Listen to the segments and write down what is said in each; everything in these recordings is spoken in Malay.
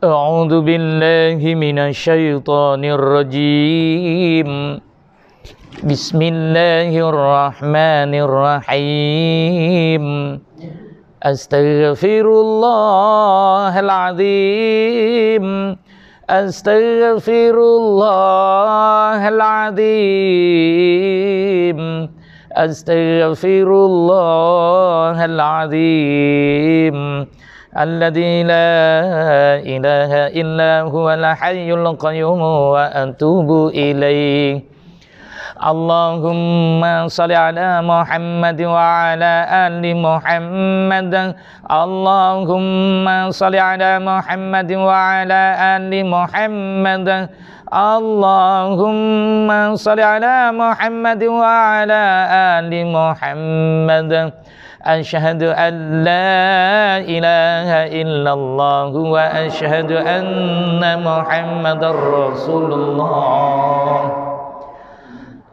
أعوذ بالله من الشيطان الرجيم بسم الله الرحمن الرحيم أستغفر الله العظيم أستغفر الله العظيم أستغفر الله العظيم الذي لا إله إلا هو الحي القيوم وأتوب إليه اللهم صل على محمد وعلى آل محمد اللهم صل على محمد وعلى آل محمد اللهم صل على محمد وعلى آل محمد أشهد أن لا إله إلا الله وأشهد أن محمد رسول الله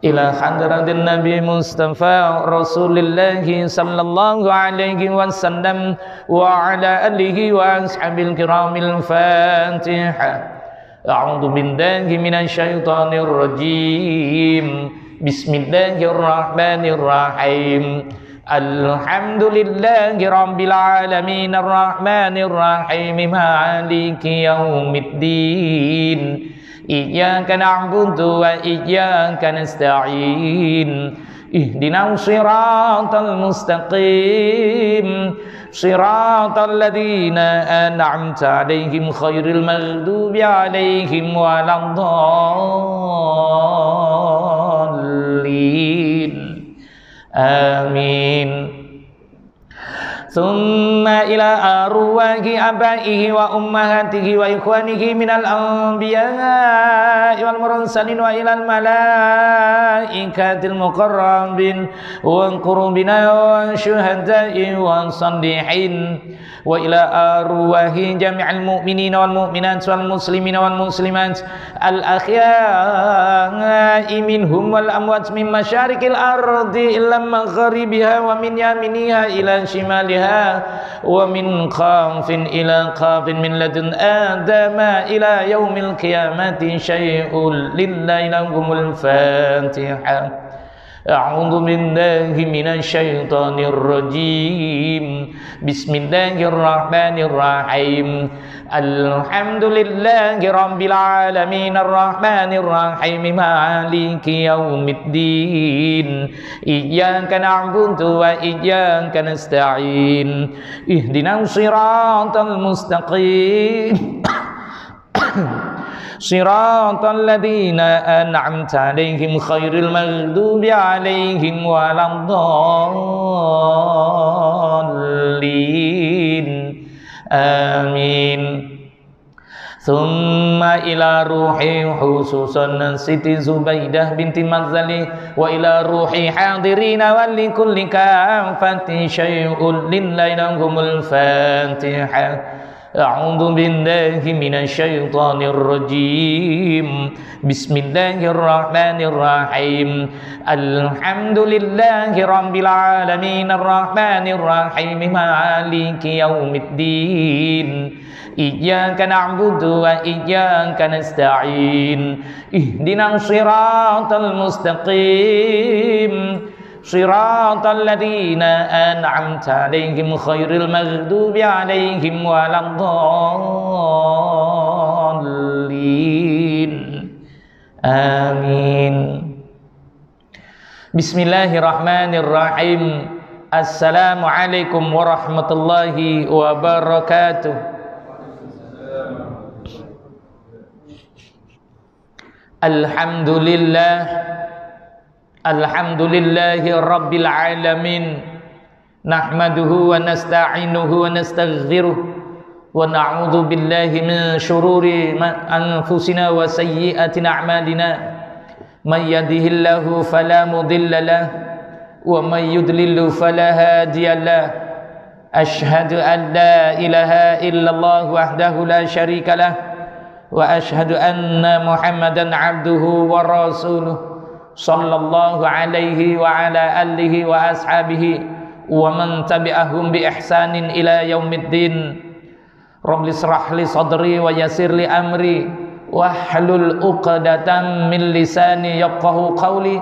إلى حضرة النبي مصطفى رسول الله صلى الله عليه وسلم وعلى آله وأصحابه الكرام الفاتحة أعوذ بالله من الشيطان الرجيم بسم الله الرحمن الرحيم الحمد لله رب العالمين الرحمن الرحيم مالك يوم الدين إياك نعبد وإياك نستعين اهدنا الصراط المستقيم صراط الذين أنعمت عليهم خير المغضوب عليهم ولا الضالين آمين ثم إلى أرواح آبائه وأمهاته وإخوانه من الأنبياء والمرسلين وإلى الملائكة المقربين وقربنا والشهداء والصالحين وإلى أرواح جميع المؤمنين والمؤمنات والمسلمين والمسلمات الأحياء منهم والأموات من مشارق الأرض إلى مغربها ومن يمينها إلى شمالها ومن خاف إلى خاف من لدن آدم إلى يوم القيامة شيء لله لهم الفاتحة أعوذ بالله من الشيطان الرجيم بسم الله الرحمن الرحيم الحمد لله رب العالمين الرحمن الرحيم مالك يوم الدين إياك نعبد وإياك نستعين اهدنا الصراط المستقيم صراط الذين أنعمت عليهم خير المغضوب عليهم ولا الضالين آمين ثم إلى روحي خصوصا سيدي زبيدة بنت مغزلي وإلى روحي حاضرين ولكل كافة شيء لله لهم الفاتحة أعوذ بالله من الشيطان الرجيم بسم الله الرحمن الرحيم الحمد لله رب العالمين الرحمن الرحيم مالك يوم الدين إياك نعبد وإياك نستعين اهدنا الصراط المستقيم صراط الذين أنعمت عليهم خير المغضوب عليهم ولا الضالين آمين بسم الله الرحمن الرحيم السلام عليكم ورحمة الله وبركاته الحمد لله الحمد لله رب العالمين نحمده ونستعينه ونستغفره ونعوذ بالله من شرور أنفسنا وسيئات أعمالنا من يهده الله فلا مضل له ومن يضلل فلا هادي له أشهد أن لا إله إلا الله وحده لا شريك له وأشهد أن محمدا عبده ورسوله صلى الله عليه وعلى آله وأصحابه ومن تبعهم بإحسان إلى يوم الدين Rabbi shrah li sadri wa yassir li amri wahlul 'uqdatam min lisani yafqahu qawli.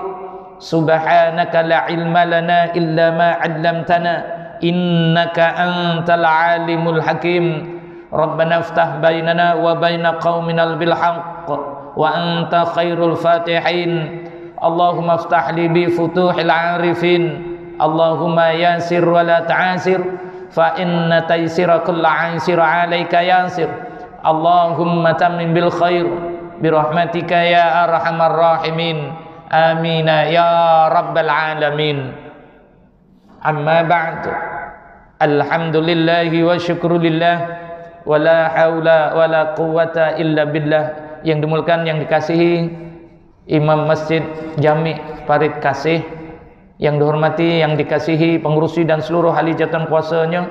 Subhanaka la ilma lana illa ma 'allamtana innaka antal alimul hakim. Rabbana iftah bainana wa baina qauminal bil haqq wa anta khairul fatihin. Allahumma iftah li bi futuhil arifin. Allahumma yassir wa la ta'asir fa inna taysira kulli 'asir 'alaika yasir. Allahumma tammim bil khair bi rahmatika ya arhamar rahimin. Amin ya rabbal alamin. Amma ba'du. Alhamdulillahi wa syukrulillah wa la haula wa la quwwata illa billah. Yang dimulakan, yang dikasihi Imam Masjid Jami Parit Kasih, yang dihormati, yang dikasihi pengurusi dan seluruh ahli jabatan kuasanya,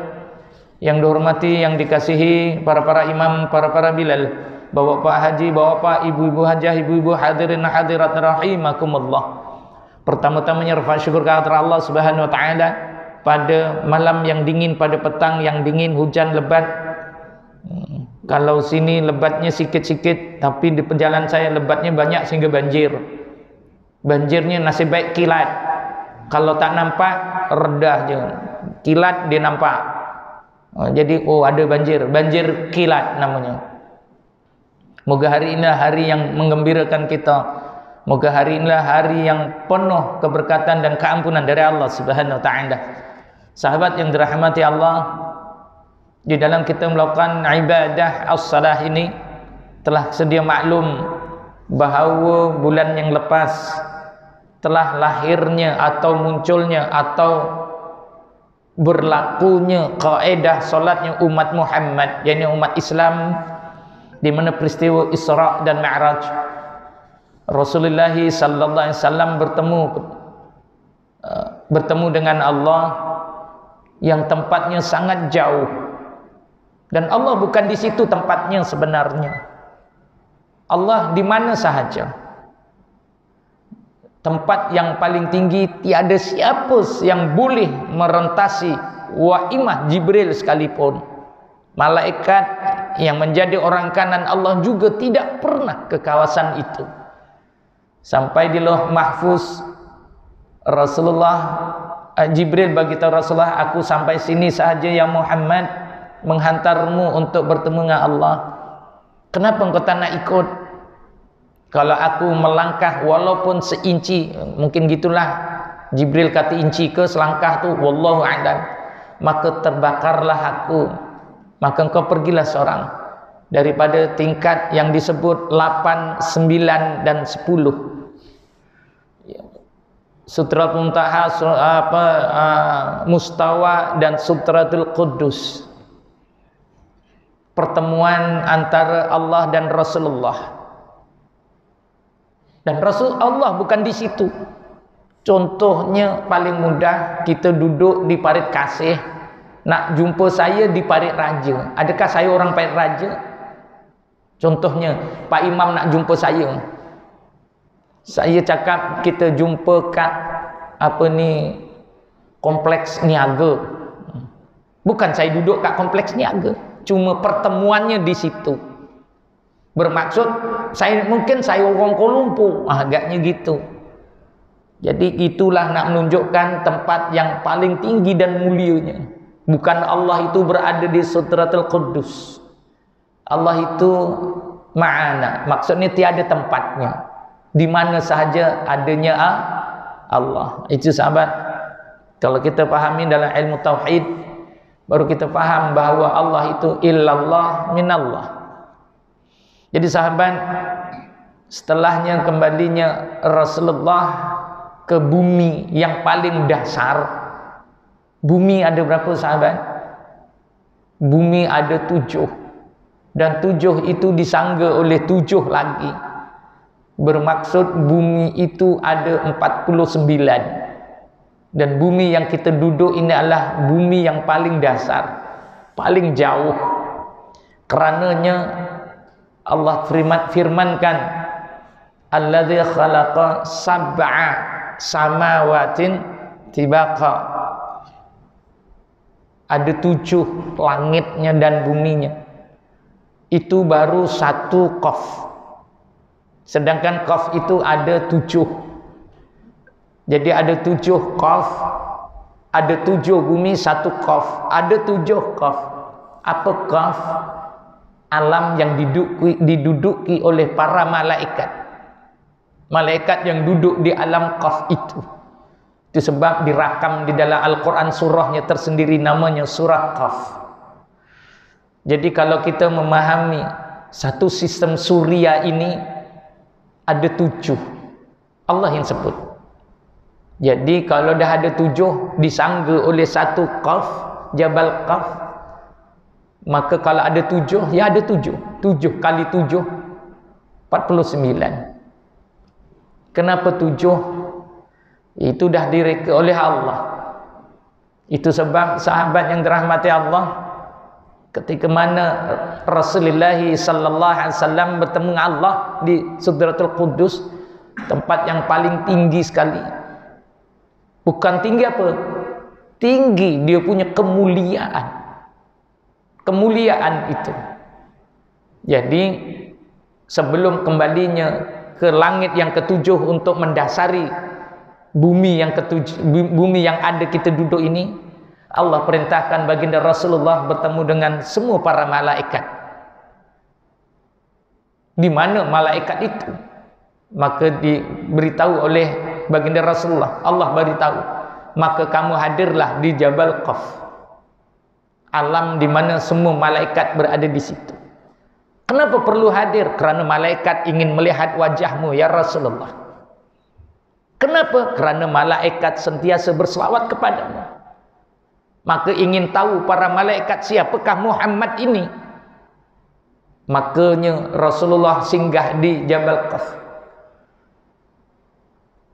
yang dihormati, yang dikasihi para imam, para bilal, bapak-bapak haji, bapak-bapak, ibu-ibu hajah, ibu-ibu hadirin hadirat rahimakumullah. Pertama-tamanya rafa syukur kepada Allah Subhanahu wa taala pada malam yang dingin, pada petang yang dingin, hujan lebat. Kalau sini lebatnya sikit-sikit, tapi di perjalanan saya lebatnya banyak sehingga banjir. Banjirnya nasib baik kilat. Kalau tak nampak redah je. Kilat dia nampak. Jadi ada banjir kilat namanya. Moga hari inilah hari yang menggembirakan kita. Moga hari inilah hari yang penuh keberkatan dan keampunan dari Allah Subhanahu wa taala. Sahabat yang dirahmati Allah, di dalam kita melakukan ibadah as-salah ini telah sedia maklum bahawa bulan yang lepas telah lahirnya atau munculnya atau berlakunya kaedah solatnya umat Muhammad, yakni umat Islam, di mana peristiwa Isra dan Mi'raj. Rasulullah sallallahu alaihi wasallam bertemu dengan Allah yang tempatnya sangat jauh, dan Allah bukan di situ tempatnya sebenarnya. Allah di mana sahaja. Tempat yang paling tinggi, tiada siapa yang boleh merentasi wa'imah Jibril sekalipun. Malaikat yang menjadi orang kanan Allah juga tidak pernah ke kawasan itu. Sampai di Lauh Mahfuz, Rasulullah, Jibril beritahu Rasulullah, aku sampai sini sahaja ya Muhammad, menghantarmu untuk bertemu dengan Allah. Kenapa engkau tak nak ikut? Kalau aku melangkah walaupun seinci, mungkin gitulah Jibril kata inci ke selangkah tu, wallahu a'lam, maka terbakarlah aku. Maka engkau pergilah seorang daripada tingkat yang disebut 8, 9 dan 10. Sutratul Muntaha, Mustawa dan Sutratul Quddus. Pertemuan antara Allah dan Rasulullah. Dan Rasul Allah bukan di situ. Contohnya paling mudah, kita duduk di Parit Kasih, nak jumpa saya di Parit Raja. Adakah saya orang Parit Raja? Contohnya Pak Imam nak jumpa saya cakap kita jumpa kat kompleks niaga. Bukan saya duduk kat kompleks niaga, cuma pertemuannya di situ. Bermaksud mungkin saya orang Kuala Lumpur, agaknya gitu. Jadi itulah nak menunjukkan tempat yang paling tinggi dan mulianya. Bukan Allah itu berada di Sutratul Quddus. Allah itu ma'ana, maksudnya tiada tempatnya. Di mana sahaja adanya Allah. Itu sahabat, kalau kita pahami dalam ilmu tauhid, baru kita faham bahawa Allah itu illallah minallah. Jadi sahabat, setelahnya kembalinya Rasulullah ke bumi yang paling dasar. Bumi ada berapa sahabat? Bumi ada 7, dan 7 itu disangga oleh 7 lagi. Bermaksud bumi itu ada 49. Dan bumi yang kita duduk ini adalah bumi yang paling dasar, paling jauh. Karenanya Allah firmankan, alladzi khalaqa sab'a samawatin tibaqa. Ada 7 langitnya dan buminya. itu baru 1 qaf. Sedangkan qaf itu ada 7. Jadi ada 7 qaf, ada 7 bumi, 1 qaf, ada 7 qaf. Apa qaf? Alam yang diduduki oleh para malaikat. Malaikat yang duduk di alam qaf itu. Itu sebab dirakam di dalam Al-Quran surahnya tersendiri, namanya surah Qaf. Jadi kalau kita memahami satu sistem suria ini ada 7 Allah yang sebut. Jadi kalau dah ada 7 disangga oleh 1 Qaf, Jabal Qaf, maka kalau ada 7, ya ada 7. 7 kali 7 49. Kenapa 7? Itu dah direka oleh Allah. Itu sebab sahabat yang dirahmati Allah, ketika mana Rasulullah sallallahu alaihi wasallam bertemu dengan Allah di Sidratul Qudus, tempat yang paling tinggi sekali. Bukan tinggi apa? Tinggi dia punya kemuliaan. Kemuliaan itu. Jadi sebelum kembalinya ke langit yang ketujuh untuk mendasari bumi yang ketujuh, bumi yang ada kita duduk ini, Allah perintahkan baginda Rasulullah bertemu dengan semua para malaikat. Di mana malaikat itu? Maka diberitahu oleh baginda Rasulullah, Allah beritahu, maka kamu hadirlah di Jabal Qaf, alam di mana semua malaikat berada di situ. Kenapa perlu hadir? Kerana malaikat ingin melihat wajahmu ya Rasulullah. Kenapa? Kerana malaikat sentiasa berselawat kepadamu. Maka ingin tahu para malaikat siapakah Muhammad ini. Makanya Rasulullah singgah di Jabal Qaf,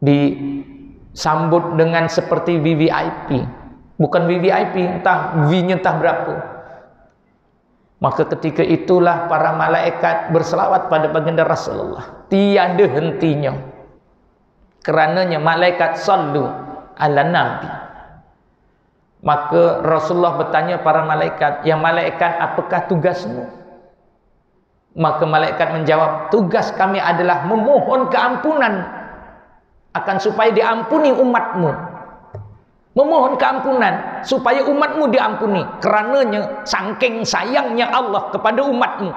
disambut dengan seperti VVIP. Bukan VVIP, entah V-nya entah berapa. Maka ketika itulah para malaikat berselawat pada baginda Rasulullah, tiada hentinya. Kerananya malaikat sallu ala nabi. Maka Rasulullah bertanya para malaikat, ya malaikat, apakah tugasmu? Maka malaikat menjawab, tugas kami adalah memohon keampunan akan supaya diampuni umatmu. Memohon keampunan supaya umatmu diampuni. Kerananya saking sayangnya Allah kepada umatmu.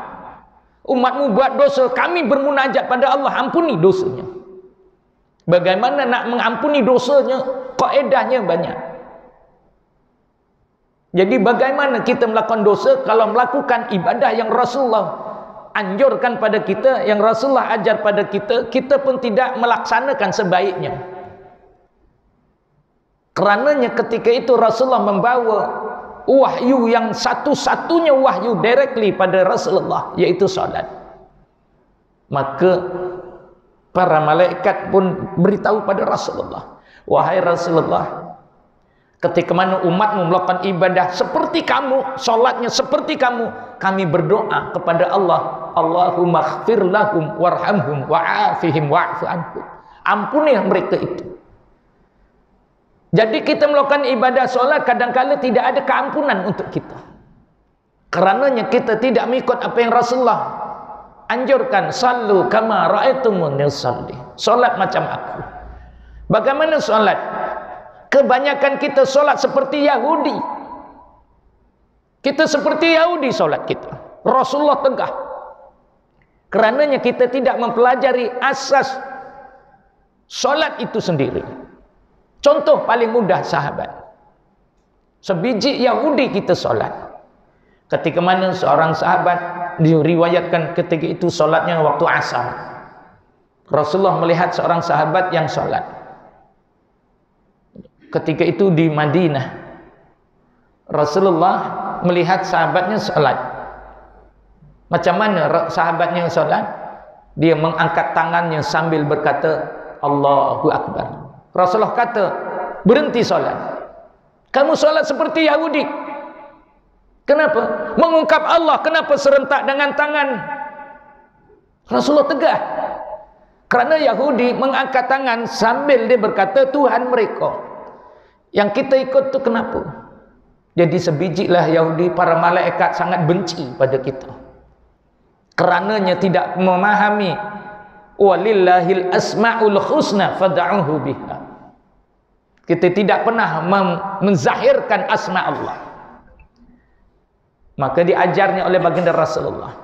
Umatmu buat dosa, kami bermunajat pada Allah, ampuni dosanya. Bagaimana nak mengampuni dosanya? Kaedahnya banyak. Jadi bagaimana kita melakukan dosa kalau melakukan ibadah yang Rasulullah anjurkan pada kita, yang Rasulullah ajar pada kita, kita pun tidak melaksanakan sebaiknya. Kerananya ketika itu Rasulullah membawa wahyu yang satu-satunya wahyu directly pada Rasulullah, yaitu salat. Maka para malaikat pun beritahu pada Rasulullah, wahai Rasulullah, ketika mana umatmu melakukan ibadah seperti kamu, salatnya seperti kamu, kami berdoa kepada Allah, Allahumma ighfir lahum warhamhum wa'afihim wa'fu anhum. Ampuni mereka itu. Jadi kita melakukan ibadah solat kadang-kala tidak ada keampunan untuk kita. Kerananya kita tidak mengikut apa yang Rasulullah anjurkan, sallu kama ra'aitumuni usalli. Solat macam aku. Bagaimana solat? Kebanyakan kita solat seperti Yahudi. Kita seperti Yahudi solat kita. Rasulullah tegah. Kerananya kita tidak mempelajari asas solat itu sendiri. Contoh paling mudah sahabat. Sebiji Yahudi kita solat. Ketika mana seorang sahabat diriwayatkan ketika itu solatnya waktu asar. Rasulullah melihat seorang sahabat yang solat. Ketika itu di Madinah. Rasulullah melihat sahabatnya solat. Macam mana sahabatnya solat? Dia mengangkat tangannya sambil berkata Allahu Akbar. Rasulullah kata, berhenti solat. Kamu solat seperti Yahudi. Kenapa? Mengungkap Allah, kenapa serentak dengan tangan? Rasulullah tegah. Kerana Yahudi mengangkat tangan sambil dia berkata Tuhan mereka. Yang kita ikut tu kenapa? Jadi sebijilah Yahudi, para malaikat sangat benci pada kita. Kerananya tidak memahami walillahil asmaul husna fad'uhu biha. Kita tidak pernah menzahirkan asma Allah. Maka diajarnya oleh baginda Rasulullah,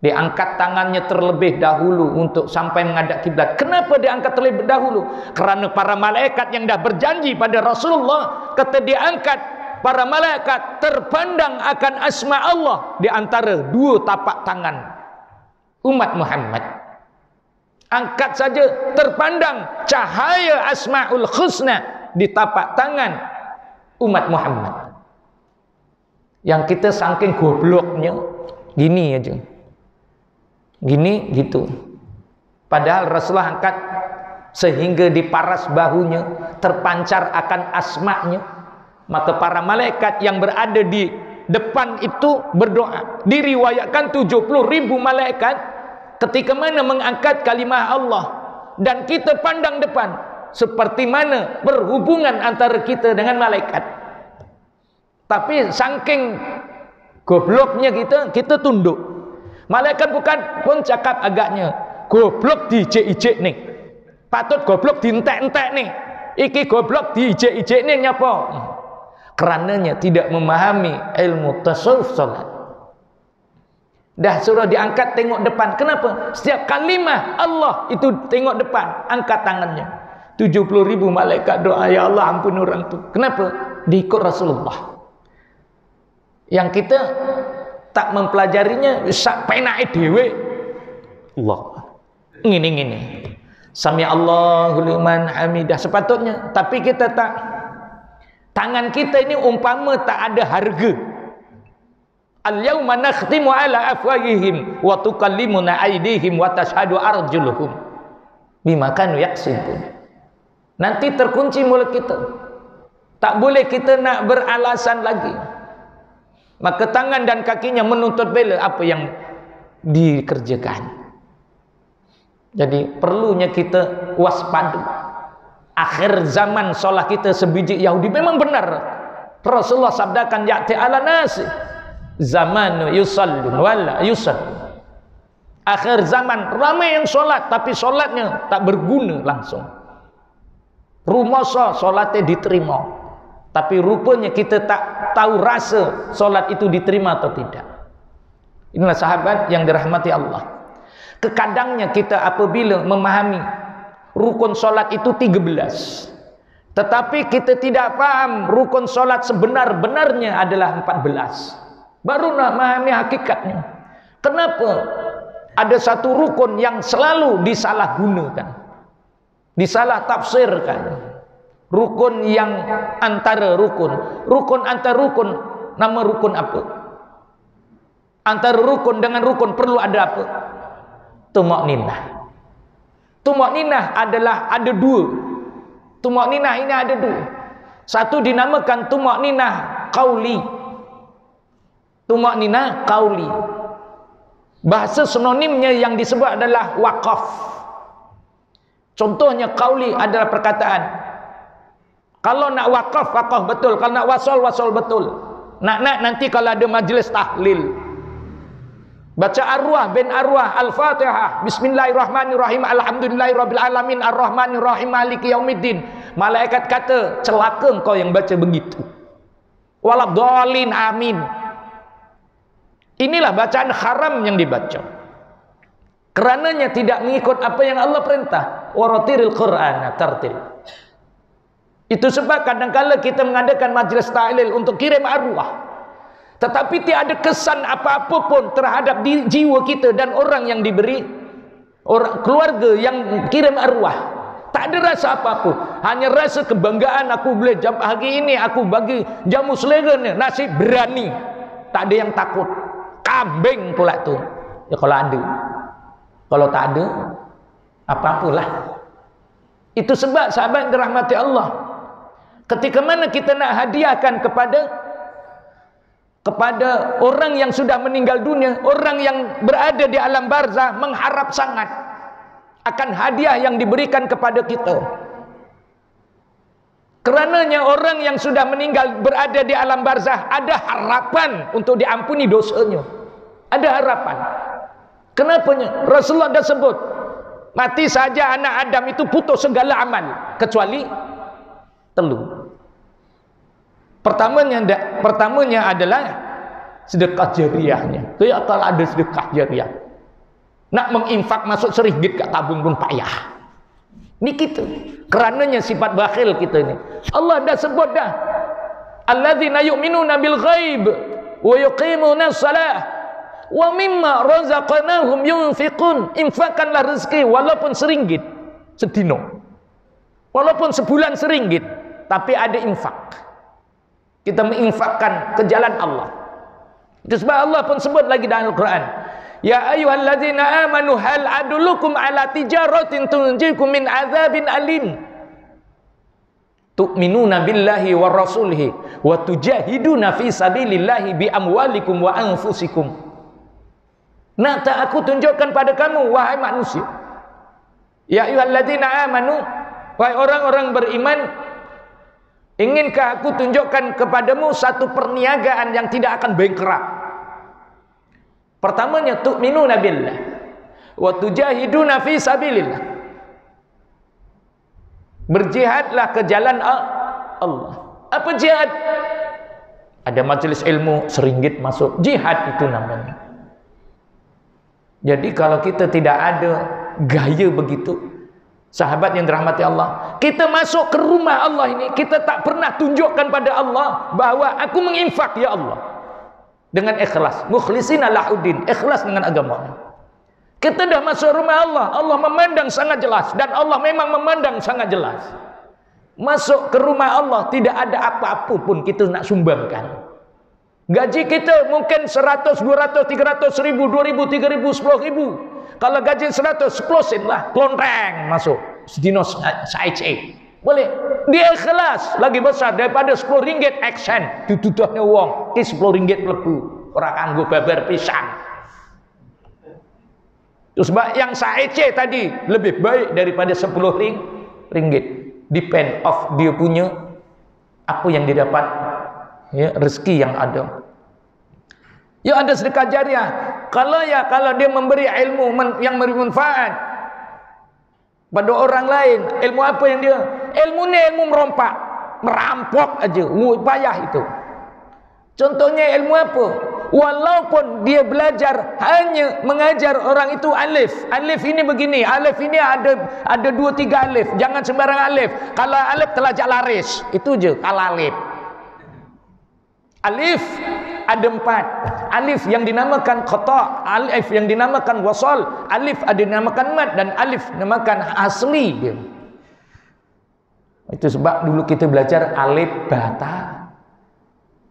diangkat tangannya terlebih dahulu untuk sampai menghadap kiblat. Kenapa diangkat terlebih dahulu? Kerana para malaikat yang dah berjanji pada Rasulullah, kata diangkat, para malaikat terpandang akan asma Allah di antara dua tapak tangan umat Muhammad. Angkat saja terpandang cahaya asmaul husna di tapak tangan umat Muhammad. Yang kita saking gobloknya gini aja, gini gitu. Padahal Rasulullah angkat sehingga di paras bahunya terpancar akan asma'nya. Maka para malaikat yang berada di depan itu berdoa. Diriwayatkan 70.000 malaikat ketika mana mengangkat kalimah Allah, dan kita pandang depan seperti mana berhubungan antara kita dengan malaikat. Tapi saking gobloknya kita tunduk. Malaikat bukan pun cakap agaknya, goblok diijek-ijek nih, patut goblok dientek-entek nih, iki goblok diijek-ijek nih nyapa? Kerananya tidak memahami ilmu tasawuf salat. Dah suruh diangkat tengok depan. Kenapa? Setiap kalimah Allah itu tengok depan, angkat tangannya. 70.000 malaikat doa, ya Allah ampun orang tu. Kenapa? Diikut Rasulullah. Yang kita tak mempelajarinya, sak penake dhewe. Allah. Ngene-ngene. Sami Allahu liman hamidah sepatutnya, tapi kita tak. Tangan kita ini umpama tak ada harga. Al-yawma nakhtimu ala afwahihim wa tukallimuna aydihim wa tashhadu arjuluhum bima kanu yaksibun. Nanti terkunci mulut kita. Tak boleh kita nak beralasan lagi. Maka tangan dan kakinya menuntut bela apa yang dikerjakan. Jadi perlunya kita waspada. Akhir zaman solat kita sebiji Yahudi. Memang benar Rasulullah sabdakan, ya'ti ala nasi zamanu yusallun wala yusallun. Akhir zaman ramai yang solat, tapi solatnya tak berguna langsung. Rumasa solatnya diterima, tapi rupanya kita tak tahu rasa solat itu diterima atau tidak. Inilah sahabat yang dirahmati Allah. Kekadangnya kita apabila memahami rukun solat itu 13, tetapi kita tidak paham rukun solat sebenar-benarnya adalah 14, baru nak memahami hakikatnya. Kenapa ada satu rukun yang selalu disalahgunakan, disalah tafsirkan? Rukun yang antara rukun, rukun antar rukun, nama rukun apa? Antara rukun dengan rukun perlu ada apa? Tumakninah. Tumakninah adalah ada dua. Tumakninah ini ada dua. Satu dinamakan tumakninah qauli. Tumakninah qauli. Bahasa sinonimnya yang disebut adalah waqaf. Contohnya qauli adalah perkataan. Kalau nak waqaf, waqaf betul. Kalau nak wasol, wasol betul. Nak nanti kalau ada majlis tahlil, baca arwah bin arwah al-fatihah, bismillahirrahmanirrahim, alhamdulillahirabbil alamin, arrahmanirrahim, maliki yaumiddin. Malaikat kata, celaka engkau yang baca begitu. Waladhdallin, amin. Inilah bacaan haram yang dibaca. Kerananya tidak mengikut apa yang Allah perintah. Waratilil Qur'ana tartil. Itu sebab kadang-kala kita mengadakan majlis tahlil untuk kirim arwah, tetapi tiada kesan apa-apa pun terhadap jiwa kita dan orang yang diberi, orang keluarga yang kirim arwah. Tak ada rasa apa-apa, hanya rasa kebanggaan. Aku boleh hari ini aku bagi jamu selera ni, nasi berani. Tak ada yang takut. Kambing pula tu. Ya kalau ada. Kalau tak ada, apa-apalah. Itu sebab sahabat dirahmati Allah, ketika mana kita nak hadiahkan kepada orang yang sudah meninggal dunia, orang yang berada di alam barzah, mengharap sangat akan hadiah yang diberikan kepada kita. Kerananya orang yang sudah meninggal berada di alam barzah ada harapan untuk diampuni dosanya. Ada harapan. Kenapanya? Rasulullah dah sebut, mati saja anak Adam itu putus segala amal kecuali telu. Pertamanya adalah sedekah jariahnya. Kayak kalau ada sedekah jariah, nak menginfak masuk seringgit kat tabung pun payah. Ini kita, kerananya sifat bakhil kita ini. Allah dah sebut dah, alladzina yu'minuna bil ghaib wa yuqimuna shalah wa mimma razaqnahum yunfiqun. Infakkanlah rezeki walaupun seringgit sedino, walaupun sebulan seringgit, tapi ada infak. Kita menginfakkan ke jalan Allah. Itu sebab Allah pun sebut lagi dalam Al-Quran, ya ayyuhalladzina amanu hal adullukum ala tijaratin tunjikum min azabin alim tu'minuna billahi wa rasulihi wa tujahiduna fi sabilillahi bi amwalikum wa anfusikum. Nak tak aku tunjukkan pada kamu wahai manusia, ya ayyuhalladzina amanu, wahai orang-orang beriman, inginkah aku tunjukkan kepadamu satu perniagaan yang tidak akan bankrupt? Pertamanya tu'minuna billah wa tujahiduna fi sabilillah. Berjihadlah ke jalan Allah. Apa jihad? Ada majelis ilmu seringgit masuk, jihad itu namanya. Jadi kalau kita tidak ada gaya begitu, sahabat yang dirahmati Allah, kita masuk ke rumah Allah ini, kita tak pernah tunjukkan pada Allah bahwa aku menginfak ya Allah, dengan ikhlas, mukhlisina lahuddin, ikhlas dengan agama. Kita dah masuk rumah Allah, Allah memandang sangat jelas, dan Allah memang memandang sangat jelas. Masuk ke rumah Allah, tidak ada apa-apa pun kita nak sumbangkan. Gaji kita mungkin 100, 200, 300, 1000, 2000, 3000, 10.000. Kalau gaji 100, 10 sen lah, klonteng masuk. Sedino saicek. Boleh. Dia ikhlas, lagi besar daripada 10 ringgit action. Dituduhnya wong, ki 10 ringgit lebu. Orang kanggo babar pisan. Terus yang saicek tadi lebih baik daripada 10 ringgit. Depend of dia punya apa yang didapat, ya, rezeki yang ada. Ya, ada sedekah jariah. Kalau dia memberi ilmu yang bermanfaat pada orang lain, ilmu apa yang dia? Ilmu ni ilmu merompak, merampok aja, payah itu. Contohnya ilmu apa? Walaupun dia belajar hanya mengajar orang itu alif. Alif ini begini, alif ini ada 2-3 alif. Jangan sembarang alif. Kalau alif telajak laris, itu je kalau alif. Alif ada 4. Alif yang dinamakan qata, alif yang dinamakan wasal, alif ada dinamakan mad, dan alif dinamakan asli dia. Itu sebab dulu kita belajar alif bata.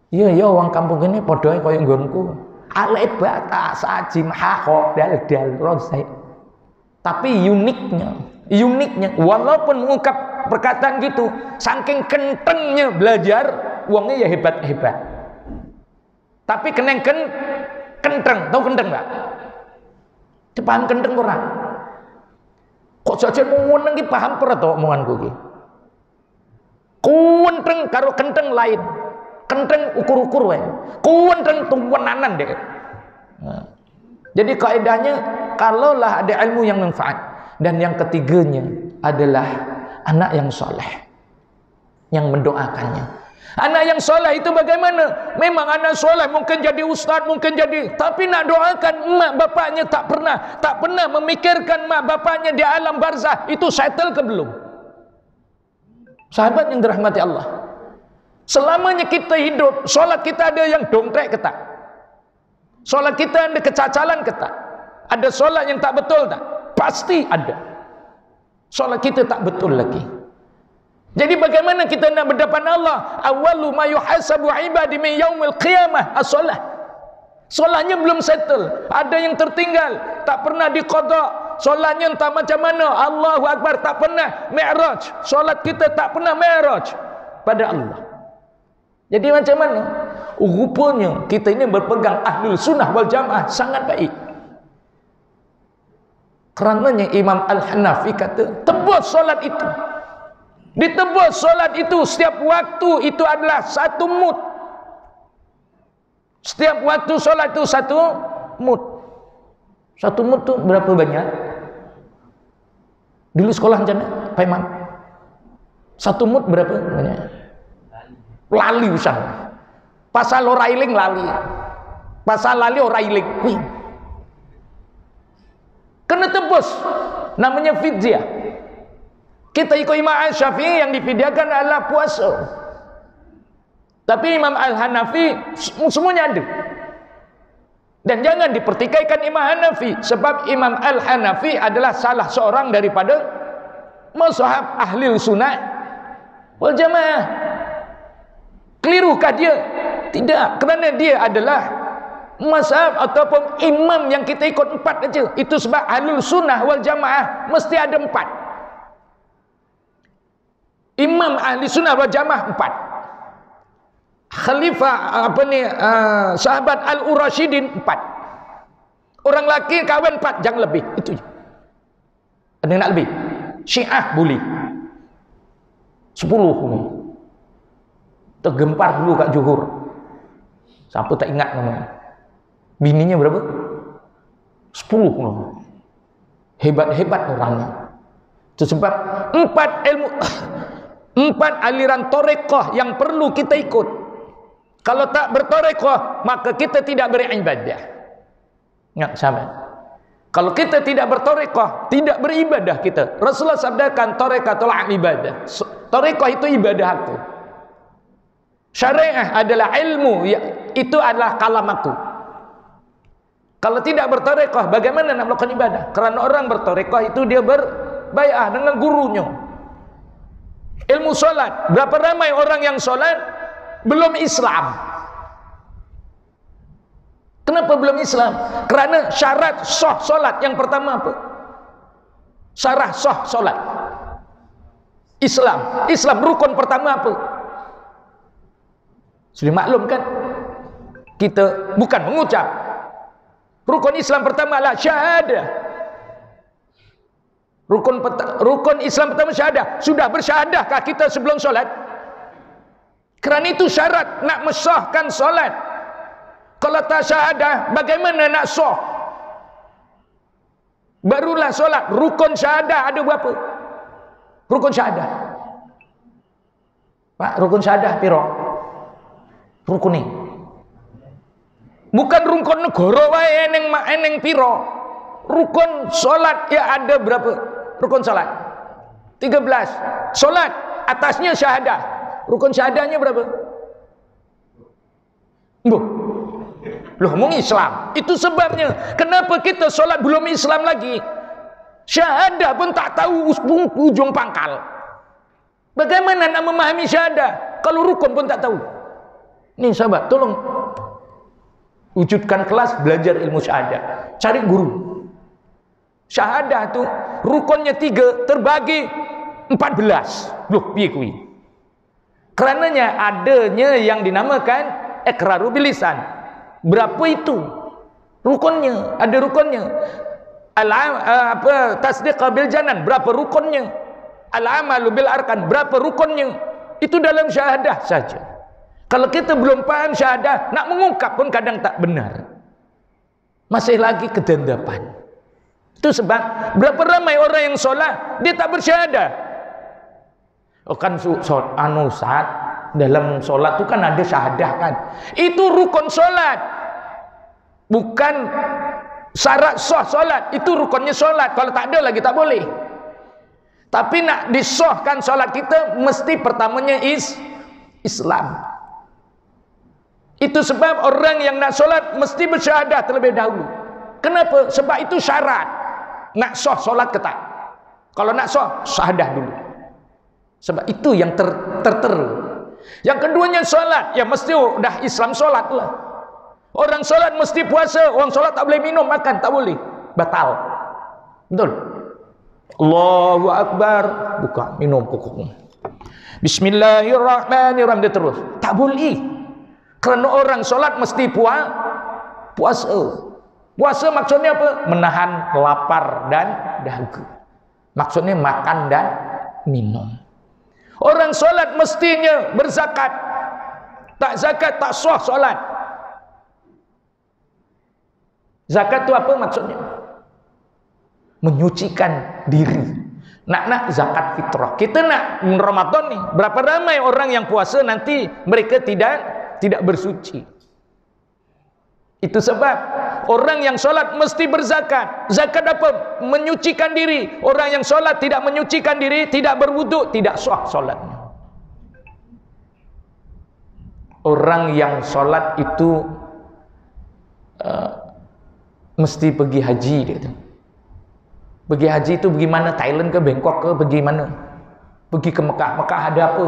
Ya orang kampung ini podoe koyo nggonku. Alif bata sajim ha kha dal rosai. Tapi uniknya walaupun mengungkap perkataan gitu, saking kentengnya belajar, uangnya ya hebat-hebat. Tapi kenteng, tahu kenteng enggak? Paham kenteng orang? Kok saja mau nang ki paham per to omonganku ki? Kuwenteng karo kenteng lain. Kenteng ukur-ukur wae. Kuwenteng tuwenanan deh. Nah. Jadi kaidahnya, kalaulah ada ilmu yang manfaat, dan yang ketiganya adalah anak yang soleh yang mendoakannya. Anak yang soleh itu bagaimana? Memang anak soleh mungkin jadi ustaz, mungkin jadi, tapi nak doakan mak bapaknya tak pernah memikirkan mak bapaknya di alam barzah itu settle ke belum? Sahabat yang dirahmati Allah, selamanya kita hidup, solat kita ada yang dongkrek ke tak? Solat kita ada kecacalan ke tak? Ada solat yang tak betul tak? Pasti ada. Solat kita tak betul lagi. Jadi bagaimana kita nak berdepan Allah? Awwalu ma yuhasabu ibadi min yaumil qiyamah as-salah. Solatnya belum settle, ada yang tertinggal, tak pernah diqada. Solatnya entah macam mana, Allahu Akbar, tak pernah mi'raj. Solat kita tak pernah mi'raj pada Allah. Jadi macam mana? Rupanya kita ini berpegang ahlul sunnah wal jamaah sangat baik. Kerananya Imam Al-Hanafi kata, tebus solat itu. Ditebus solat itu setiap waktu itu adalah satu mud. Setiap waktu solat itu satu mud. Satu mud tuh berapa banyak? Dulu sekolah macam mana, Pak Imam? Satu mud berapa banyak? Lali usah. Pasal orailing lali. Pasal lali orailing. Wih. Kena tebus. Namanya fidyah. Kita ikut Imam Al-Syafi'i yang difidyahkan adalah puasa. Tapi Imam Al-Hanafi semuanya ada. Dan jangan dipertikaikan Imam Hanafi, sebab Imam Al-Hanafi adalah salah seorang daripada mazhab ahli sunnah wal jamaah. Kelirukah dia? Tidak, kerana dia adalah mazhab ataupun imam yang kita ikut 4 aja. Itu sebab ahli sunnah wal jamaah mesti ada 4. Imam ahli sunnah wal jamaah 4. Khalifah sahabat Al-Urasyidin 4. Orang laki kahwin 4, jangan lebih. Itu je. Ada yang nak lebih? Syiah boleh 10 ni. Tergempar dulu kat Johor. Siapa tak ingat namanya? Bininya berapa? 10 ni. Hebat-hebat orangnya. Itu sebab 4 ilmu 4 aliran tarekat yang perlu kita ikut. Kalau tak bertarekat, maka kita tidak beribadah. Ingat sahabat, kalau kita tidak bertarekat, tidak beribadah kita. Rasulullah sabdakan tarekatul ibadah. Tarekat itu ibadah aku. Syariah adalah ilmu, itu adalah kalam aku. Kalau tidak bertarekat, bagaimana nak melakukan ibadah? Kerana orang bertarekat itu dia berbai'ah dengan gurunya. Ilmu solat, berapa ramai orang yang solat belum Islam. Kenapa belum Islam? Kerana syarat sah solat yang pertama apa? Syarat sah solat Islam rukun pertama apa? Sudah maklum kan? Kita bukan mengucap. Rukun Islam pertama adalah syahadah. Rukun Islam pertama syahadah. Sudah bersyahadahkah kita sebelum solat? Kerana itu syarat nak mensahkan solat. Kalau tak syahadah, bagaimana nak sah? Barulah solat. Rukun syahadah ada berapa? Rukun syahadah. Pak, rukun syahadah piro? Rukun ni. Bukan rukun negara wae eneng piro. Rukun solat ya ada berapa? Rukun solat 13. Solat atasnya syahadah. Rukun syahadahnya berapa? Loh, ngomong Islam. Itu sebabnya kenapa kita solat belum Islam lagi. Syahadah pun tak tahu ujung pangkal. Bagaimana nak memahami syahadah kalau rukun pun tak tahu? Nih sahabat, tolong wujudkan kelas belajar ilmu syahadah. Cari guru. Syahadah tu rukunnya 3 terbagi 14. Loh, piye kuwi? Kerananya adanya yang dinamakan iqraru bil lisan. Berapa itu rukunnya? Ada rukunnya. Tasdiq bil janan, berapa rukunnya? Al-amalu bil arkan, berapa rukunnya? Itu dalam syahadah saja. Kalau kita belum paham syahadah, nak mengungkap pun kadang tak benar. Masih lagi kedendapan. Itu sebab berapa ramai orang yang solat dia tak bersyahadah. Oh kan saat dalam solat tu kan ada syahadah kan. Itu rukun solat. Bukan syarat sah solat. Itu rukunnya solat. Kalau tak ada lagi tak boleh. Tapi nak disahkan solat kita mesti pertamanya Islam. Itu sebab orang yang nak solat mesti bersyahadah terlebih dahulu. Kenapa? Sebab itu syarat. Nak sah solat ke tak? Kalau nak sah, syahadah dulu. Sebab itu yang tertera. Yang keduanya solat, ya mesti dah Islam solat lah. Orang solat mesti puasa. Orang solat tak boleh minum, makan, tak boleh, batal. Betul? Allahu Akbar, buka, minum pokok. Bismillahirrahmanirrahim, dia terus. Tak boleh. Kerana orang solat mesti puasa. Puasa maksudnya apa? Menahan lapar dan dahaga. Maksudnya makan dan minum. Orang solat mestinya berzakat. Tak zakat tak sah solat. Zakat tu apa maksudnya? menyucikan diri. Nak zakat fitrah. Kita nak Ramadan nih, berapa ramai orang yang puasa nanti mereka tidak bersuci. Itu sebab orang yang solat mesti berzakat. Zakat apa? Menyucikan diri. Orang yang solat tidak menyucikan diri, tidak berwuduk, tidak sah solatnya. Orang yang solat itu mesti pergi haji dia tu. Pergi haji itu bagaimana? Thailand ke Bangkok ke bagaimana? Pergi ke Mekah. Mekah ada apa?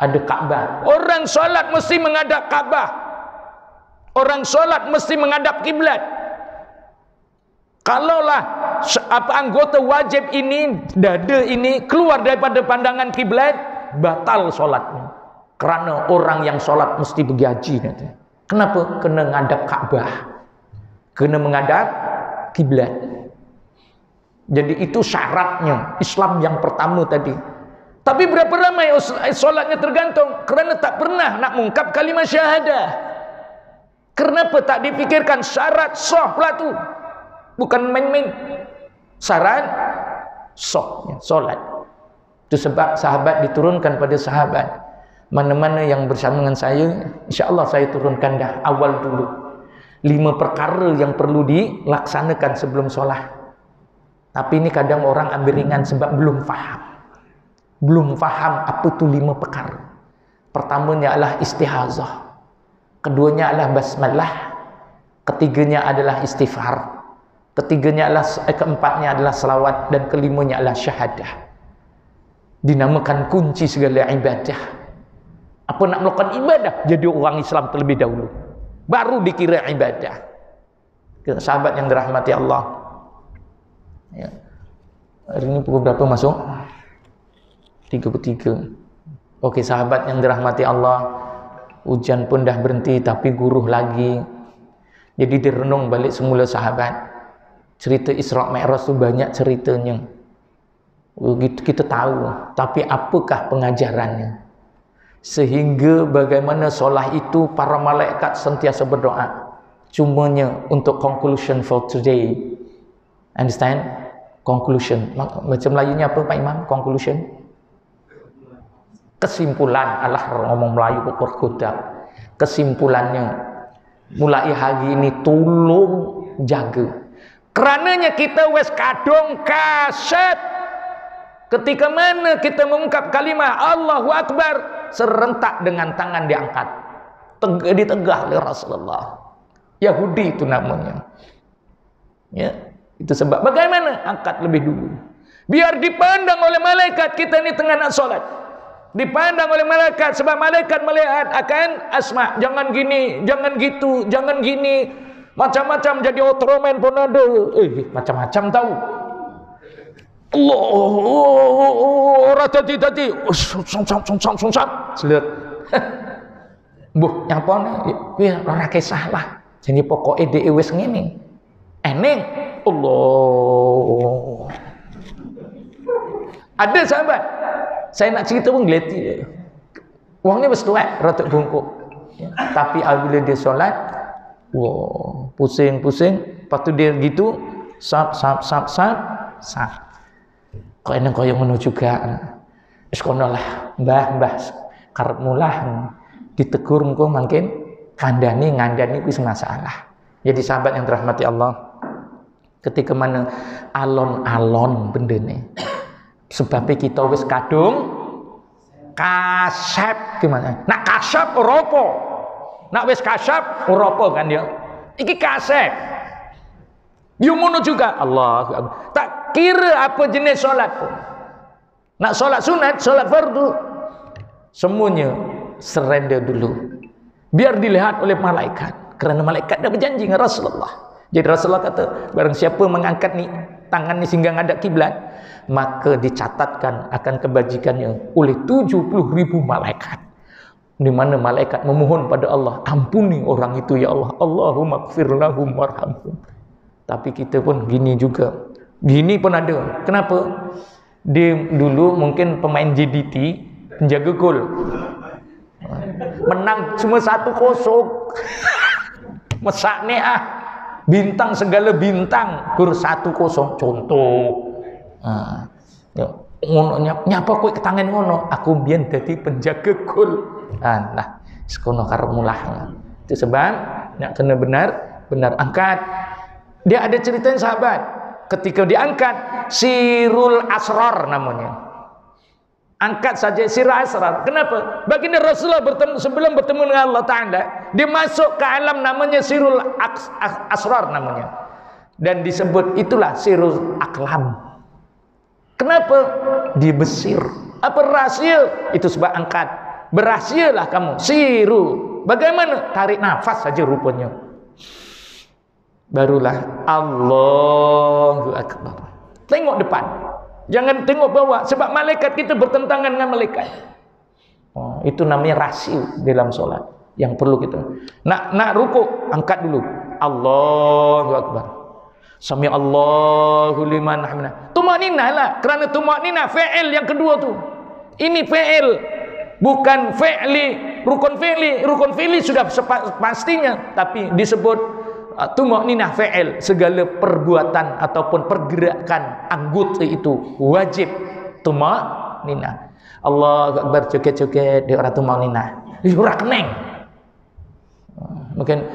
Ada Kaabah. Orang solat mesti menghadap Kaabah. Orang solat mesti menghadap kiblat. Kalaulah anggota wajib ini, dada ini keluar daripada pandangan kiblat, batal solatnya. Kerana orang yang solat mesti pergi haji nanti. Kenapa? Kena menghadap Kaabah. Kena menghadap kiblat. Jadi itu syaratnya Islam yang pertama tadi. Tapi berapa ramai solatnya tergantung kerana tak pernah nak mengungkap kalimat syahadah. Kenapa tak dipikirkan syarat sah pula tu? Bukan main-main. Syarat sahnya solat. Itu sebab sahabat diturunkan pada sahabat. Mana-mana yang bersama dengan saya, insya-Allah saya turunkan dah awal dulu. 5 perkara yang perlu dilaksanakan sebelum solat. Tapi ini kadang orang ambil ringan sebab belum faham. Belum faham apa tu 5 perkara. Pertamanya adalah istihazah. Keduanya adalah basmalah. Ketiganya adalah istighfar. Keempatnya adalah selawat. Dan kelimanya adalah syahadah. Dinamakan kunci segala ibadah. Apa nak melakukan ibadah? Jadi orang Islam terlebih dahulu. Baru dikira ibadah. Sahabat yang dirahmati Allah. Ya. Hari ini pukul berapa masuk? 3:03. Okey, sahabat yang dirahmati Allah, hujan pun dah berhenti tapi guruh lagi. Jadi direnung balik semula sahabat. Cerita Isra Mi'raj tu banyak ceritanya. Kita tahu, tapi apakah pengajarannya? Sehingga bagaimana solat itu para malaikat sentiasa berdoa. Cumanya untuk conclusion for today. Understand? Conclusion. Macam Melayunya apa Pak Imam? Conclusion. Kesimpulan. Alah ngomong Melayu kok perkudak. Kesimpulannya. Mulai hari ini tolong jaga. Kerananya kita wes kadung kaset. Ketika mana kita mengungkap kalimah Allahu Akbar, serentak dengan tangan diangkat. Ditegah oleh Rasulullah. Yahudi itu namanya. Ya. Itu sebab bagaimana? Angkat lebih dulu. Biar dipandang oleh malaikat kita ni tengah nak solat. Dipandang oleh malaikat. Sebab malaikat melihat akan asma. Jangan gini, jangan gitu, jangan gini. Macam-macam jadi Ultraman pun ada. Macam-macam tahu. Allah. Orang tadi. Sungsam. Selit. Buh, yang apa ni? Orang kisah lah. Jadi pokoknya dia wes ngini. Eneng. Allah. Ada sahabat, saya nak cerita pun geleti. Wangnya bersetuat, rotok bungkuk. Ya. Tapi apabila dia solat, wah, pusing-pusing. Lepas tu dia gitu, sap. Kau enak kau yang mana juga. Sekonolah, mbah, karep mulah. Ditegur kau makin ngandani itu masalah. Jadi sahabat yang dirahmati Allah, ketika mana alon-alon benda ni, sebabnya kita wis kadung kasep gimana? Nak kasep oropo, nak wis kasep oropo kan dia. Iki kasep. Yumono juga Allah. Tak kira apa jenis solat pun. Nak solat sunat, solat fardu, semuanya surrender dulu. Biar dilihat oleh malaikat. Kerana malaikat dah berjanji dengan Rasulullah. Jadi Rasulullah kata, barang siapa mengangkat ni tangan ni sehingga ngadap kiblat, maka dicatatkan akan kebajikannya oleh 70,000 malaikat. Di mana malaikat memohon pada Allah, ampuni orang itu ya Allah. Allahumma ighfir lahum warhamhum. Tapi kita pun gini juga. Gini pun ada. Kenapa? Dia dulu mungkin pemain JDT, penjaga gol. Menang cuma 1-0. Mesak ni bintang segala bintang kur 10 contoh. Ngono nyapa kowe ke tangan ngono, aku biyen dadi penjaga gol. Nah, sekono karo mulah. Itu sebab nak kena benar angkat. Dia ada ceritain sahabat ketika diangkat Sirul Asrar namanya. Angkat saja Sirul Asrar. Kenapa? Baginda Rasulullah sebelum bertemu dengan Allah Ta'ala, dia masuk ke alam namanya Sirul Asrar namanya. Dan disebut itulah Sirul Aklam. Kenapa? Dibesir. Apa rahasia? Itu sebab angkat. Berahsialah kamu. Siru. Bagaimana? Tarik nafas saja rupanya. Barulah Allahu Akbar. Tengok depan. Jangan tengok bawah. Sebab malaikat kita bertentangan dengan malaikat. Itu namanya rasio dalam solat. Yang perlu kita. Nak rukuk, angkat dulu. Allahu Akbar. Sami Allahu liman hamidah. Tumakninah lah, kerana tumakninah fi'il yang kedua tu. Ini fi'il, bukan fi'li, rukun fi'li. Rukun fi'li sudah pastinya, tapi disebut tumakninah fi'il. Segala perbuatan ataupun pergerakan anggota itu wajib tumakninah. Allahu Akbar, joget-joget di orang tumakninah. Ora keneng. Mungkin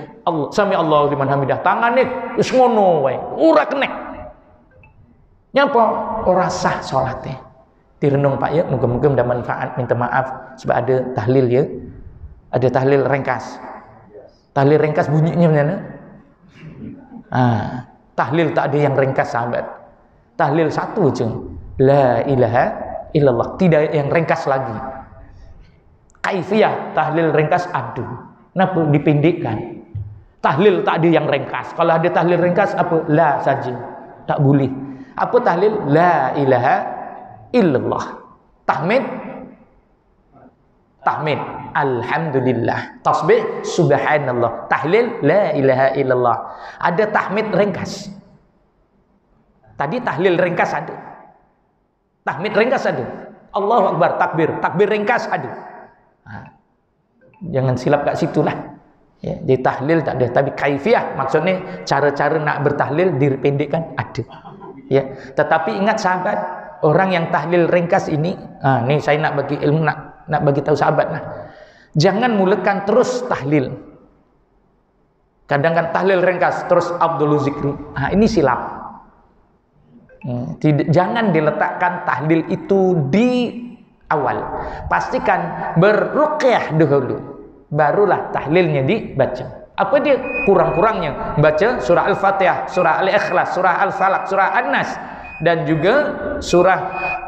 sami Allahu liman hamidah, tangannya wis ngono wae, ora kenek. Nyapa ora sah salate. Direnung Pak ya, muga-muga mendapat manfaat. Minta maaf sebab ada tahlil ya. Ada tahlil ringkas. Tahlil ringkas bunyinya macam mana? Tahlil tak ada yang ringkas sahabat. Tahlil satu je. La ilaha illallah, tidak yang ringkas lagi. Kaifiyah tahlil ringkas ada. Kenapa dipendekkan? Tahlil tak ada yang ringkas. Kalau ada tahlil ringkas apa? La saja. Tak boleh. Apa tahlil? La ilaha illallah. Tahmid alhamdulillah. Tasbih subhanallah. Tahlil la ilaha illallah. Ada tahmid ringkas. Tadi tahlil ringkas ada. Tahmid ringkas ada. Allahu Akbar, takbir ringkas ada. Jangan silap kat situlah. Ya, di tahlil tak ada, tapi kaifiyah maksudnya cara-cara nak bertahlil dipendekkan ada. Ya, tetapi ingat sahabat, orang yang tahlil ringkas ini, ni saya nak bagi ilmu, nak bagi tahu sahabat lah. Jangan mulakan terus tahlil. Kadang kan tahlil ringkas terus Abdul Zikri. Ini silap. Jangan diletakkan tahlil itu di awal. Pastikan berruqyah dahulu, barulah tahlilnya dibaca. Apa dia kurang-kurangnya? Baca surah Al-Fatihah, surah Al-Ikhlas, surah Al-Falaq, surah An-Nas, dan juga surah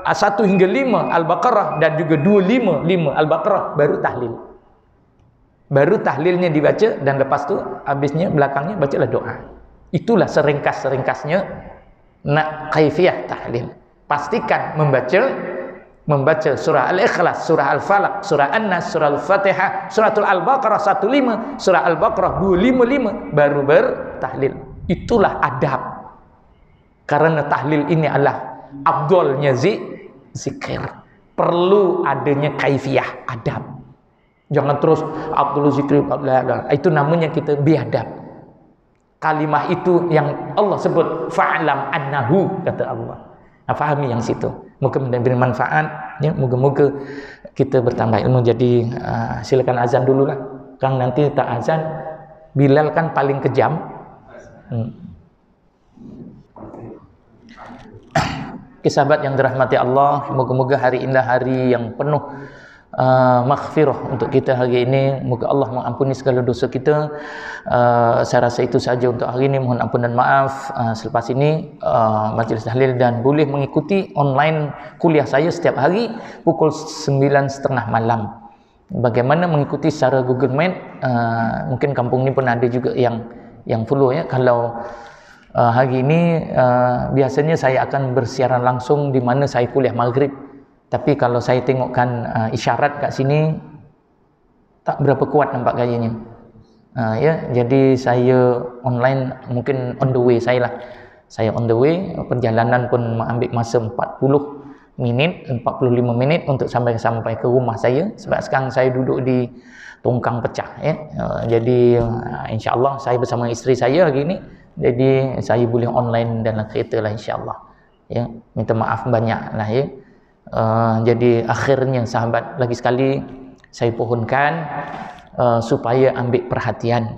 1 hingga 5 Al-Baqarah, dan juga 2, 5 Al-Baqarah, baru tahlil. Baru tahlilnya dibaca, dan lepas tu habisnya belakangnya bacalah doa. Itulah seringkas-seringkasnya nak kaifiyah tahlil. Pastikan membaca surah Al-Ikhlas, surah Al-Falaq, surah An-Nas, surah Al-Fatihah, suratul Al-Baqarah 1:5, surah Al-Baqarah 2:5, baru bertahlil. Itulah adab. Karena tahlil ini adalah afdalnya zikir. Perlu adanya kaifiyah, adab. Jangan terus Abdul Zikri, itu namanya kita biadab. Kalimah itu yang Allah sebut fa'lam annahu, kata Allah. Fahami yang situ. Moga memberi manfaat ya, moga-moga kita bertambah ilmu. Jadi silakan azan dulu lah Kang, nanti tak azan Bilal kan paling kejam. Sahabat yang dirahmati Allah, moga-moga hari indah, hari yang penuh maghfirah untuk kita hari ini. Moga Allah mengampuni segala dosa kita. Saya rasa itu saja untuk hari ini. Mohon ampun dan maaf. Selepas ini majlis tahlil, dan boleh mengikuti online kuliah saya setiap hari pukul 9:30 malam. Bagaimana mengikuti secara Google Meet? Mungkin kampung ini pun ada juga yang follow ya. Kalau hari ini biasanya saya akan bersiaran langsung di mana saya kuliah maghrib. Tapi kalau saya tengokkan isyarat kat sini tak berapa kuat nampak gayanya. Ya, jadi saya online, mungkin on the way saya lah. Saya on the way, perjalanan pun mengambil masa 45 minit untuk sampai ke rumah saya. Sebab sekarang saya duduk di Tongkang Pecah ya. Jadi insya-Allah saya bersama isteri saya hari ini Jadi saya boleh online dalam kereta lah insya-Allah. Ya, minta maaf banyak lah ya. Jadi akhirnya sahabat, lagi sekali saya pohonkan supaya ambil perhatian.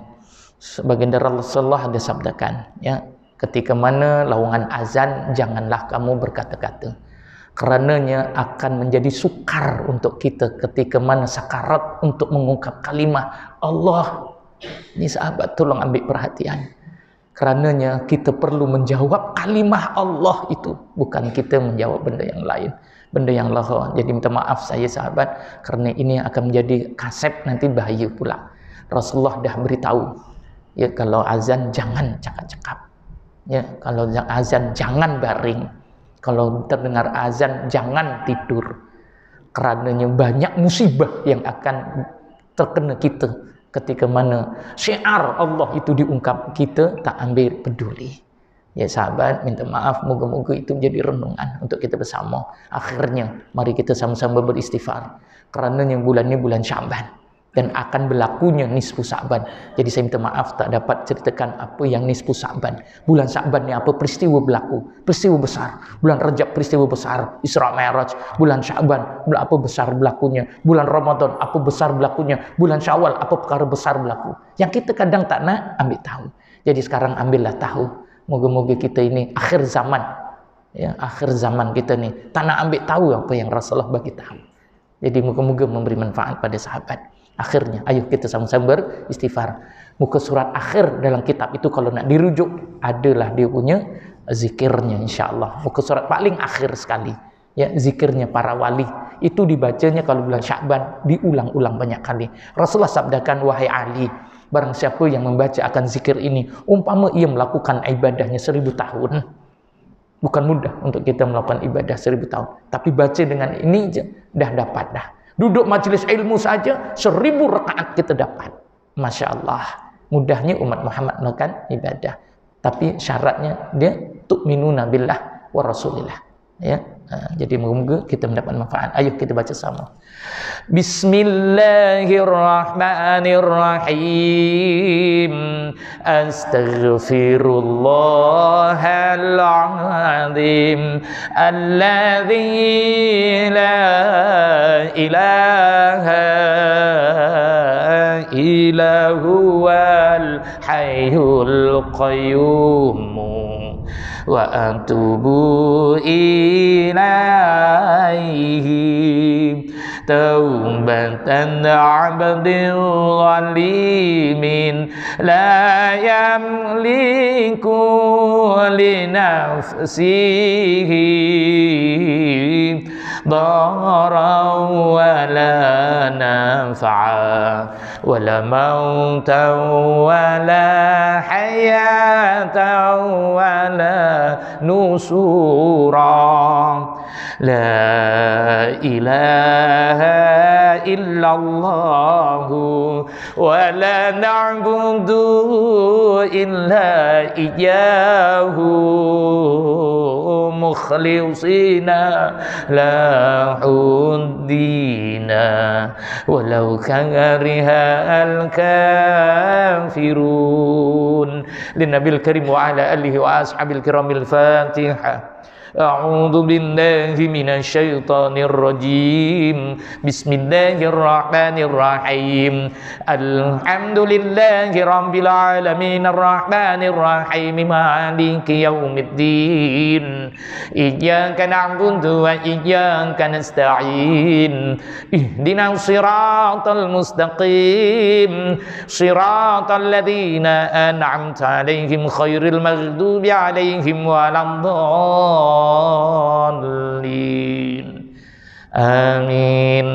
Baginda Rasulullah ada sabdakan, ya, ketika mana lawangan azan janganlah kamu berkata-kata, kerananya akan menjadi sukar untuk kita ketika mana sakarat untuk mengungkap kalimah Allah. Ini sahabat tolong ambil perhatian, kerananya kita perlu menjawab kalimah Allah itu, bukan kita menjawab benda yang lain, benda yang lahir. Jadi minta maaf saya sahabat, kerana ini akan menjadi kasep nanti bahaya pula. Rasulullah dah beritahu, ya, kalau azan jangan cakap-cakap, ya, kalau azan jangan baring, kalau terdengar azan jangan tidur, kerananya banyak musibah yang akan terkena kita ketika mana syiar Allah itu diungkap, kita tak ambil peduli. Ya sahabat, minta maaf, moga-moga itu menjadi renungan untuk kita bersama. Akhirnya mari kita sama-sama beristighfar, kerana yang bulan ini bulan Syaban dan akan berlakunya nisfu Sa'ban. Jadi saya minta maaf tak dapat ceritakan apa yang nisfu Sa'ban. Bulan Sa'ban ni apa peristiwa berlaku, peristiwa besar. Bulan Rajab peristiwa besar, Isra Mi'raj. Bulan Syaban apa besar berlakunya. Bulan Ramadan apa besar berlakunya. Bulan Syawal apa perkara besar berlaku. Yang kita kadang tak nak ambil tahu. Jadi sekarang ambillah tahu. Moga-moga kita ini akhir zaman, ya, akhir zaman kita ni tak nak ambil tahu apa yang Rasulullah bagi tahu. Jadi moga-moga memberi manfaat pada sahabat. Akhirnya, ayo kita sama-sama beristighfar. Muka surat akhir dalam kitab itu kalau nak dirujuk, adalah dia punya zikirnya insya-Allah. Muka surat paling akhir sekali, ya, zikirnya para wali. Itu dibacanya kalau bulan Sya'ban, diulang-ulang banyak kali. Rasulullah sabdakan, wahai Ali, barang siapa yang membaca akan zikir ini, umpama ia melakukan ibadahnya 1000 tahun. Bukan mudah untuk kita melakukan ibadah 1000 tahun. Tapi baca dengan ini je, dah dapat dah. Duduk majlis ilmu saja 1000 rakaat kita dapat. Masya Allah, mudahnya umat Muhammad melakukan ibadah. Tapi syaratnya dia tu'minuna billah wa rasulillah, ya. Jadi moga-moga kita mendapat manfaat. Ayo kita baca sama. Bismillahirrahmanirrahim. Astaghfirullahal azim alladzi la ilaha illa huwal hayyul qayyum wa atubu ilaihi taubatan abdil zalimin la yamliku li nafsihi ضررا ولا نفعا ولا موتا ولا حياة ولا نشورا لا إله إلا الله ولا نعبد إلا إياه مخلصين له الدين ولو كره الكافرون للنبي الكريم وعلى آله وأصحابه الكرام الفاتحة. أعوذ بالله من الشيطان الرجيم بسم الله الرحمن الرحيم الحمد لله رب العالمين الرحمن الرحيم مالك يوم الدين إياك نعبد وإياك نستعين اهدنا الصراط المستقيم صراط الذين أنعمت عليهم خير المغضوب عليهم ولا الضالين آمين.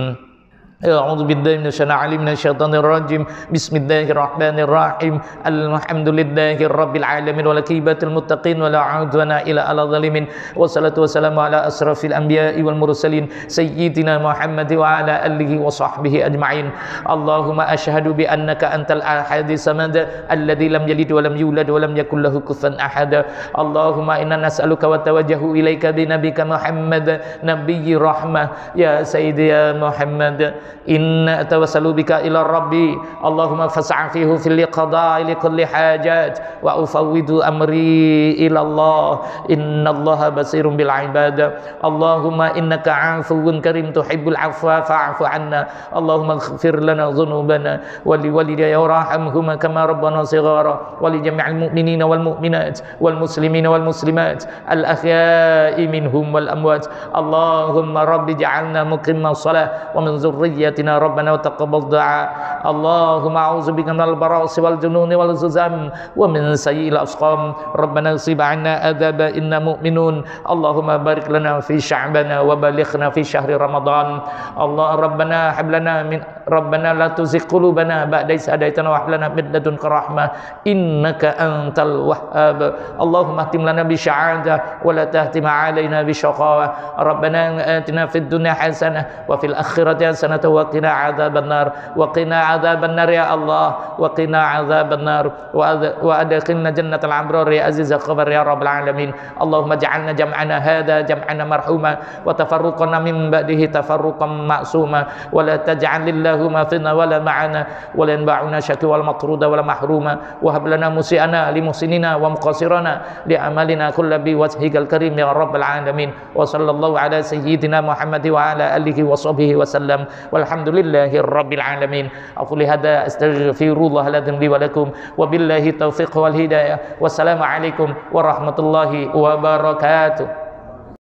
أعوذ بالله من الشيطان الرجيم بسم الله الرحمن الرحيم الحمد لله رب العالمين والعاقبة للمتقين ولا عدوان إلا على الظالمين والصلاة والسلام على أشرف الأنبياء والمرسلين سيدنا محمد وعلى آله وصحبه أجمعين. اللهم أشهد بأنك أنت الأحد الصمد الذي لم يلد ولم يولد ولم يكن له كفوا أحد. اللهم إنا نسألك وتوجه إليك بنبيك محمد نبي رحمة يا سيدي يا محمد inna tawassalu bika ila rabbi Allahumma fas'afihu fil qada'i li kulli hajat wa ufawwidu amri ila Allah innallaha basirun bil ibad Allahumma innaka 'afuwun karim tuhibbul 'afwa fa'fu 'anna Allahumma ighfir lana dhunubana wa li walidayya warhamhuma kama rabbana shighara wa li jami'il mu'minina wal mu'minat wal muslimina wal muslimat al ahya'i minhum wal amwat Allahumma rabbi ja'alna muqimma shalah wa min dzurriyyatina rabbana wa taqabbal du'a Allahumma a'udzu bika minal barasi wal jununi wal zuzam wa min sayyi'il asqam rabbana sib 'anna adzaba inna mu'minun Allahumma barik lana fi sya'bana wa balighna fi syahri ramadan Allah rabbana hab lana min rabbana la tuzigh qulubana ba'da idh hadaitana wa hab lana min ladunka rahmah innaka antal wahhab Allahumma ahtim lana bi sya'adah wa la tahtim 'alaina bi syaqawah rabbana atina fid dunya hasanah wa fil akhirati hasanah wa qina 'adzaban nar wa qina 'adzaban nar ya Allah wa qina 'adzaban nar wa adkhilna jannatal abrar ya aziz al-ghaffar ya rabbal alamin Allahumma ja'alna jam'ana hadha jam'ana marhuma wa tafarruqana min ba'dihi tafarruqan ma'suma wa la taj'al lillahuma fina wa la ma'ana wa la yanba'una syaki wal matruda wa la mahruma wa hab lana musi'ana li muhsinina wa muqassirana li amalina kullabi wajhikal karim ya rabbal alamin wa sallallahu ala sayyidina Muhammad wa ala alihi wa sahbihi wa sallam walhamdulillahi rabbil alamin aqulu hadza astaghfirullah ladzim li wa lakum wa billahi taufiq wal hidayah wassalamu alaikum warahmatullahi wabarakatuh.